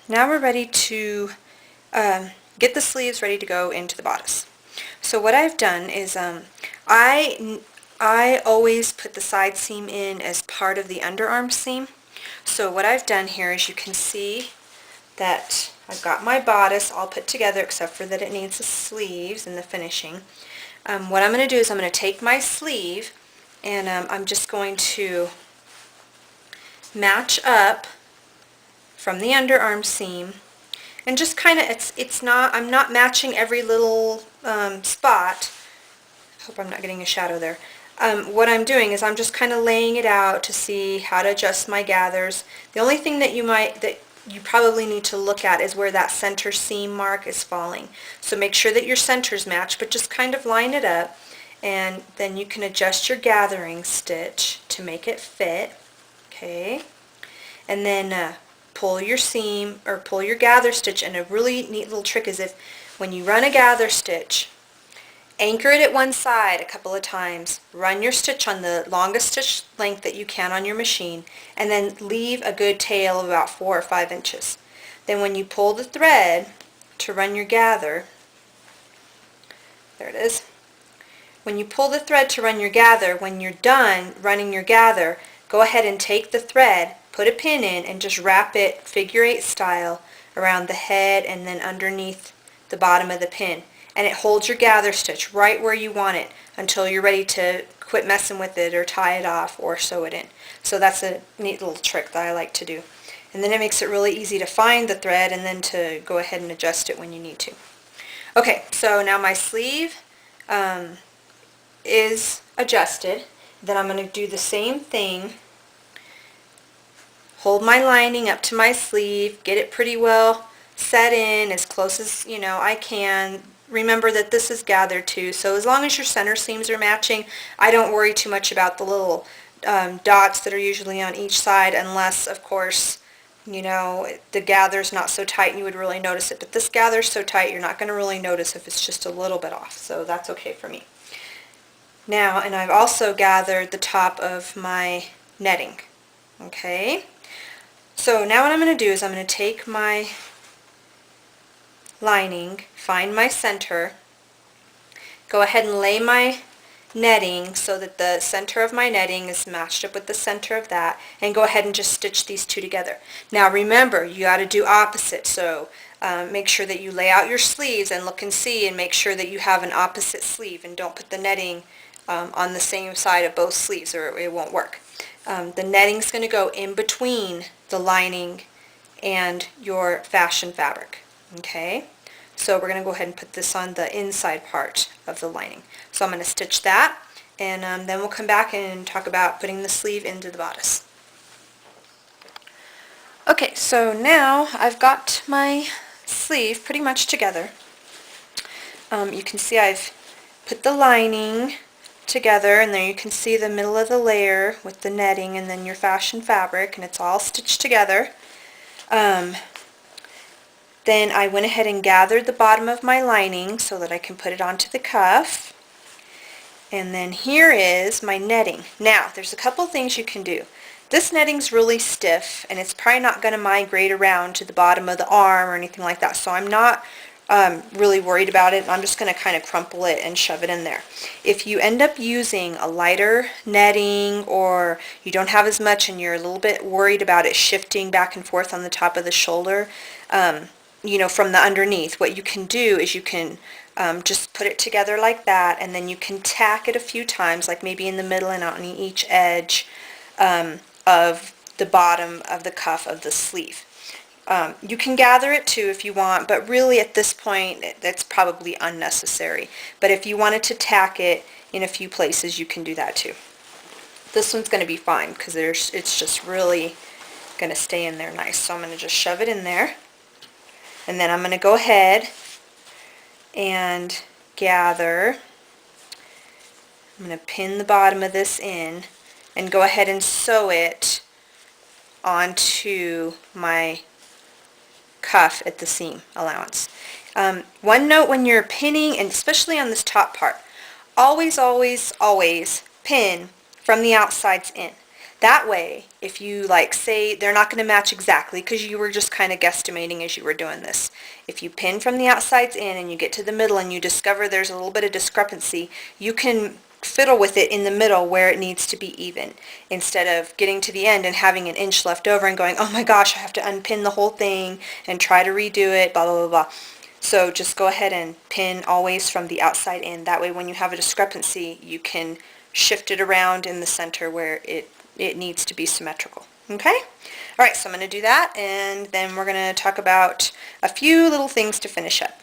Now we're ready to get the sleeves ready to go into the bodice. So what I've done is I always put the side seam in as part of the underarm seam. So what I've done here is you can see that I've got my bodice all put together except for that it needs the sleeves and the finishing. What I'm going to do is I'm going to take my sleeve and I'm just going to match up from the underarm seam and just kind of, I'm not matching every little spot. Hope I'm not getting a shadow there. What I'm doing is I'm just kind of laying it out to see how to adjust my gathers. The only thing that you probably need to look at is where that center seam mark is falling. So make sure that your centers match, but just kind of line it up, and then you can adjust your gathering stitch to make it fit. Okay, and then pull your seam or pull your gather stitch. And a really neat little trick is when you run a gather stitch, anchor it at one side a couple of times, run your stitch on the longest stitch length that you can on your machine, and then leave a good tail of about 4 or 5 inches. Then when you pull the thread to run your gather, there it is, when you pull the thread to run your gather, when you're done running your gather, go ahead and take the thread, put a pin in, and just wrap it figure 8 style around the head and then underneath the bottom of the pin. And it holds your gather stitch right where you want it until you're ready to quit messing with it or tie it off or sew it in. So that's a neat little trick that I like to do. And then it makes it really easy to find the thread and then to go ahead and adjust it when you need to. Okay, so now my sleeve is adjusted. Then I'm going to do the same thing. Hold my lining up to my sleeve, get it pretty well set in as close as I can. Remember that this is gathered too, so as long as your center seams are matching, I don't worry too much about the little dots that are usually on each side, unless of course the gather's not so tight and you would really notice it. But this gather's so tight you're not going to really notice if it's just a little bit off, so that's okay for me. Now, and I've also gathered the top of my netting. Okay, so now what I'm going to do is I'm going to take my lining, find my center, go ahead and lay my netting so that the center of my netting is matched up with the center of that, and go ahead and just stitch these two together. Now remember, you got to do opposite, so make sure that you lay out your sleeves and look and see and make sure that you have an opposite sleeve, and don't put the netting on the same side of both sleeves or it won't work. The netting's going to go in between the lining and your fashion fabric. Okay, so we're going to go ahead and put this on the inside part of the lining. So I'm going to stitch that, and then we'll come back and talk about putting the sleeve into the bodice. Okay, so now I've got my sleeve pretty much together. You can see I've put the lining together, and there you can see the middle of the layer with the netting and then your fashion fabric, and it's all stitched together. Then I went ahead and gathered the bottom of my lining so that I can put it onto the cuff. And then here is my netting. Now, there's a couple things you can do. This netting's really stiff, and it's probably not going to migrate around to the bottom of the arm or anything like that, so I'm not really worried about it. I'm just going to kind of crumple it and shove it in there. If you end up using a lighter netting, or you don't have as much and you're a little bit worried about it shifting back and forth on the top of the shoulder, from the underneath, what you can do is you can just put it together like that, and then you can tack it a few times, like maybe in the middle and on each edge of the bottom of the cuff of the sleeve. You can gather it too if you want, but really at this point that's probably unnecessary. But if you wanted to tack it in a few places, you can do that too. This one's going to be fine because it's just really going to stay in there nice. So I'm going to just shove it in there. And then I'm going to go ahead and gather. I'm going to pin the bottom of this in and go ahead and sew it onto my cuff at the seam allowance. One note when you're pinning, and especially on this top part, always, always, always pin from the outsides in. That way, if you like say they're not going to match exactly because you were just kind of guesstimating as you were doing this. If you pin from the outsides in and you get to the middle and you discover there's a little bit of discrepancy, you can fiddle with it in the middle where it needs to be even, instead of getting to the end and having an inch left over and going, oh my gosh, I have to unpin the whole thing and try to redo it, blah, blah, blah, blah. So just go ahead and pin always from the outside in. That way when you have a discrepancy, you can shift it around in the center where it needs to be symmetrical. Okay? Alright, so I'm going to do that, and then we're going to talk about a few little things to finish up.